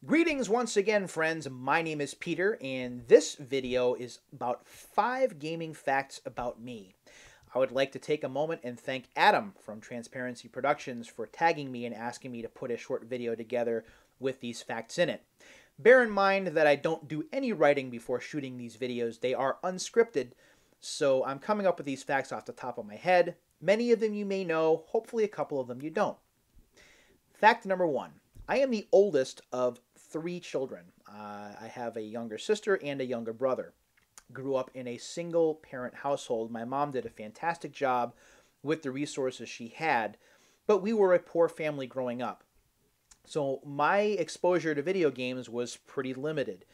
Greetings once again, friends. My name is Peter, and this video is about 5 gaming facts about me. I would like to take a moment and thank Adam from Transparency Productions for tagging me and asking me to put a short video together with these facts in it. Bear in mind that I don't do any writing before shooting these videos. They are unscripted, so I'm coming up with these facts off the top of my head. Many of them you may know, hopefully a couple of them you don't. Fact number 1. I am the oldest of 3 children. I have a younger sister and a younger brother. Grew up in a single parent household. My mom did a fantastic job with the resources she had, but we were a poor family growing up. So my exposure to video games was pretty limited.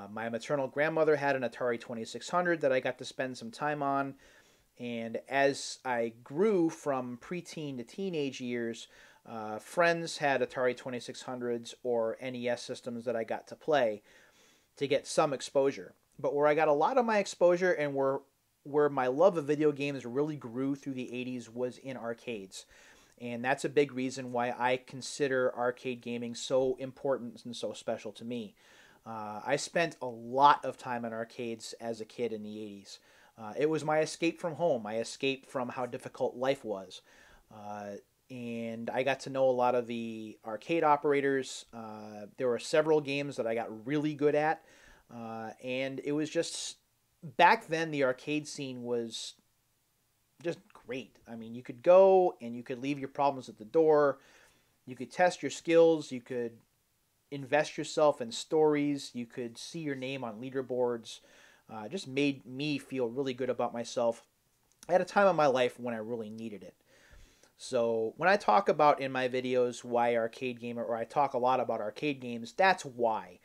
My maternal grandmother had an Atari 2600 that I got to spend some time on, and as I grew from preteen to teenage years, friends had Atari 2600s or NES systems that I got to play to get some exposure. But where I got a lot of my exposure and where my love of video games really grew through the 80s was in arcades. And that's a big reason why I consider arcade gaming so important and so special to me. I spent a lot of time in arcades as a kid in the 80s. It was my escape from home. My escape from how difficult life was. And I got to know a lot of the arcade operators. There were several games that I got really good at. And it was just, back then, the arcade scene was just great. I mean, you could go and you could leave your problems at the door. You could test your skills. You could invest yourself in stories. You could see your name on leaderboards. Just made me feel really good about myself at a time of my life when I really needed it. So when I talk about in my videos why arcade gamer, or I talk a lot about arcade games, that's why.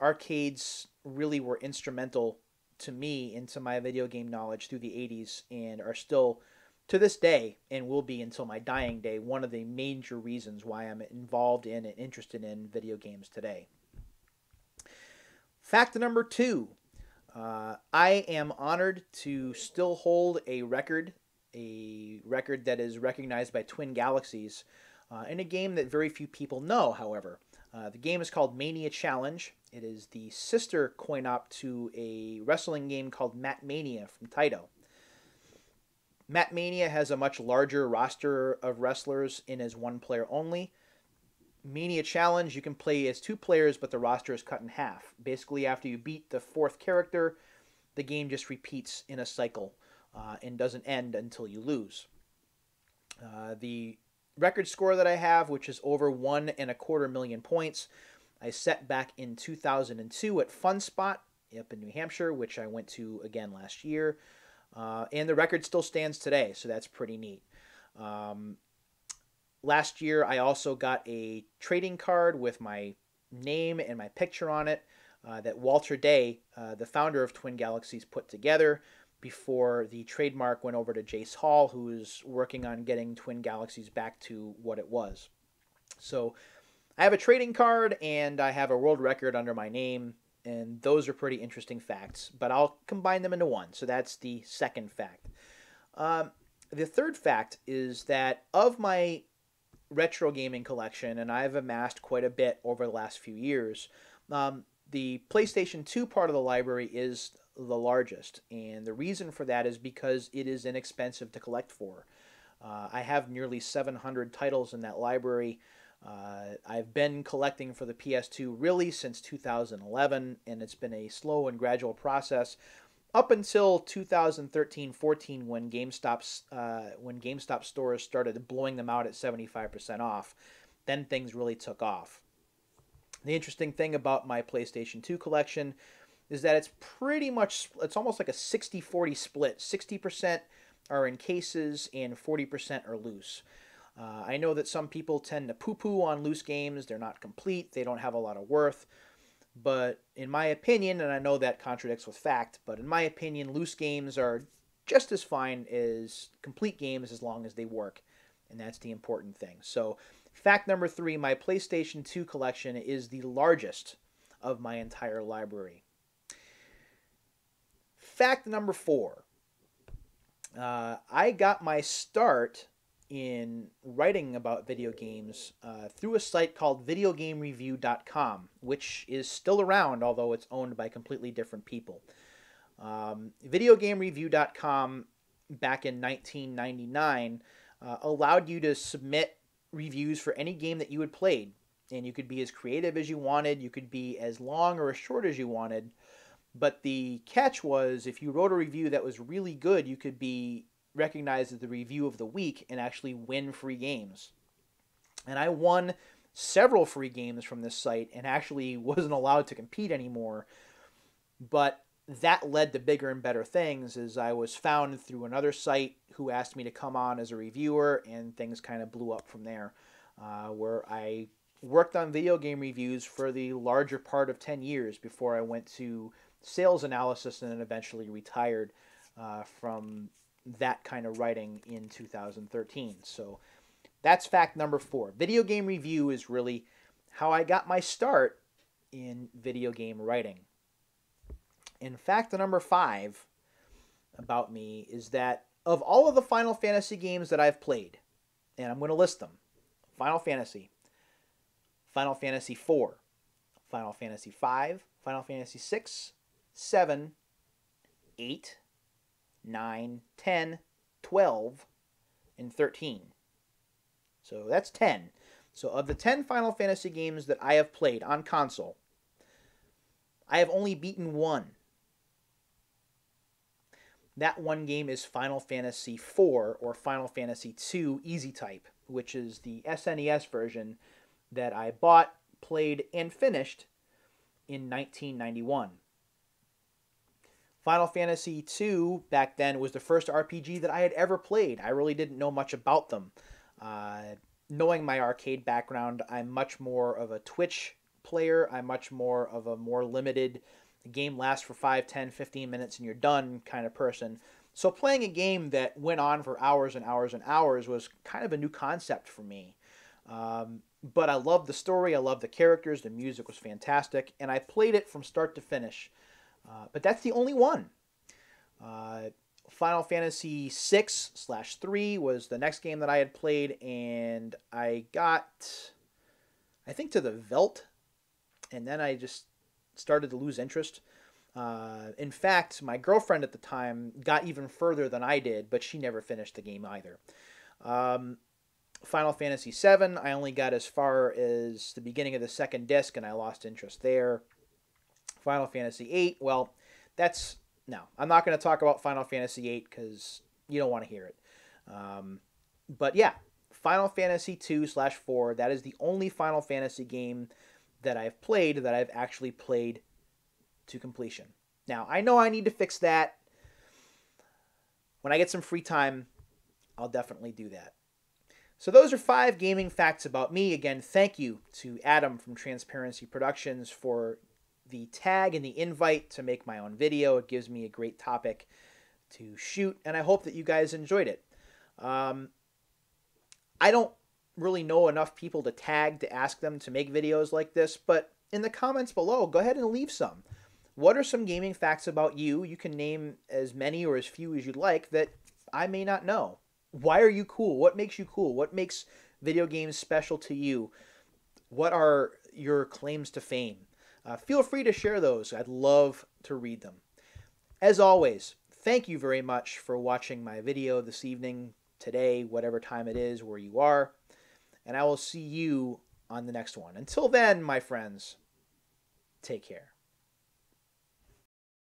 Arcades really were instrumental to me into my video game knowledge through the 80s and are still, to this day, and will be until my dying day, one of the major reasons why I'm involved in and interested in video games today. Fact number 2. I am honored to still hold a record that is recognized by Twin Galaxies, in a game that very few people know, however. The game is called Mania Challenge. It is the sister coin-op to a wrestling game called Mat Mania from Taito. Mat Mania has a much larger roster of wrestlers in as one player only. Mania Challenge, you can play as 2 players, but the roster is cut in half. Basically, after you beat the 4th character, the game just repeats in a cycle and doesn't end until you lose. The record score that I have, which is over 1.25 million points, I set back in 2002 at Fun Spot up in New Hampshire, which I went to again last year. And the record still stands today, so that's pretty neat. Last year, I also got a trading card with my name and my picture on it that Walter Day, the founder of Twin Galaxies, put together before the trademark went over to Jace Hall, who is working on getting Twin Galaxies back to what it was. So I have a trading card and I have a world record under my name, and those are pretty interesting facts, but I'll combine them into one. So that's the second fact. The third fact is that of my retro gaming collection, and I've amassed quite a bit over the last few years, the PlayStation 2 part of the library is the largest, and the reason for that is because it is inexpensive to collect for. I have nearly 700 titles in that library. I've been collecting for the PS2 really since 2011, and it's been a slow and gradual process up until 2013-14 when GameStop stores started blowing them out at 75% off. Then things really took off. The interesting thing about my PlayStation 2 collection is that it's almost like a 60-40 split. 60% are in cases and 40% are loose. I know that some people tend to poo-poo on loose games. They're not complete. They don't have a lot of worth. But in my opinion, and I know that contradicts with fact, but in my opinion, loose games are just as fine as complete games as long as they work. And that's the important thing. So fact number 3, my PlayStation 2 collection is the largest of my entire library. Fact number 4. I got my start in writing about video games through a site called videogamereview.com, which is still around, although it's owned by completely different people. Videogamereview.com back in 1999 allowed you to submit reviews for any game that you had played. And you could be as creative as you wanted, you could be as long or as short as you wanted. But the catch was, if you wrote a review that was really good, you could be recognized as the review of the week and actually win free games. And I won several free games from this site and actually wasn't allowed to compete anymore. But that led to bigger and better things, as I was found through another site who asked me to come on as a reviewer, and things kind of blew up from there, where I worked on video game reviews for the larger part of 10 years before I went to sales analysis and then eventually retired from that kind of writing in 2013. So that's fact number 4. Video game review is really how I got my start in video game writing. And fact number 5 about me is that of all of the Final Fantasy games that I've played, and I'm going to list them: Final Fantasy, Final Fantasy IV, Final Fantasy V, Final Fantasy VI, 7, 8, 9, 10, 12, and 13. So that's 10. So of the 10 Final Fantasy games that I have played on console, I have only beaten one. That one game is Final Fantasy IV, or Final Fantasy II Easy Type, which is the SNES version that I bought, played, and finished in 1991. Final Fantasy II back then was the first RPG that I had ever played. I really didn't know much about them. Knowing my arcade background, I'm much more of a Twitch player. I'm much more of a more limited, the game lasts for 5, 10, 15 minutes and you're done kind of person. So playing a game that went on for hours and hours and hours was kind of a new concept for me. But I loved the story, I loved the characters, the music was fantastic, and I played it from start to finish. But that's the only one. Final Fantasy 6/3 was the next game that I had played, and I got, I think, to the Velt, and then I just started to lose interest. In fact, my girlfriend at the time got even further than I did, but she never finished the game either. Final Fantasy VII, I only got as far as the beginning of the second disc, and I lost interest there. Final Fantasy VIII, well, no, I'm not going to talk about Final Fantasy VIII because you don't want to hear it. But yeah, Final Fantasy 2/4, that is the only Final Fantasy game that I've played that I've actually played to completion. Now, I know I need to fix that. When I get some free time, I'll definitely do that. So those are 5 gaming facts about me. Again, thank you to Adam from Transparency Productions for the tag and the invite to make my own video. It gives me a great topic to shoot, and I hope that you guys enjoyed it. I don't really know enough people to tag to ask them to make videos like this, but in the comments below, go ahead and leave some. What are some gaming facts about you? You can name as many or as few as you'd like that I may not know. Why are you cool? What makes you cool? What makes video games special to you? What are your claims to fame? Feel free to share those. I'd love to read them. As always, thank you very much for watching my video this evening, today, whatever time it is, where you are. And I will see you on the next one. Until then, my friends, take care.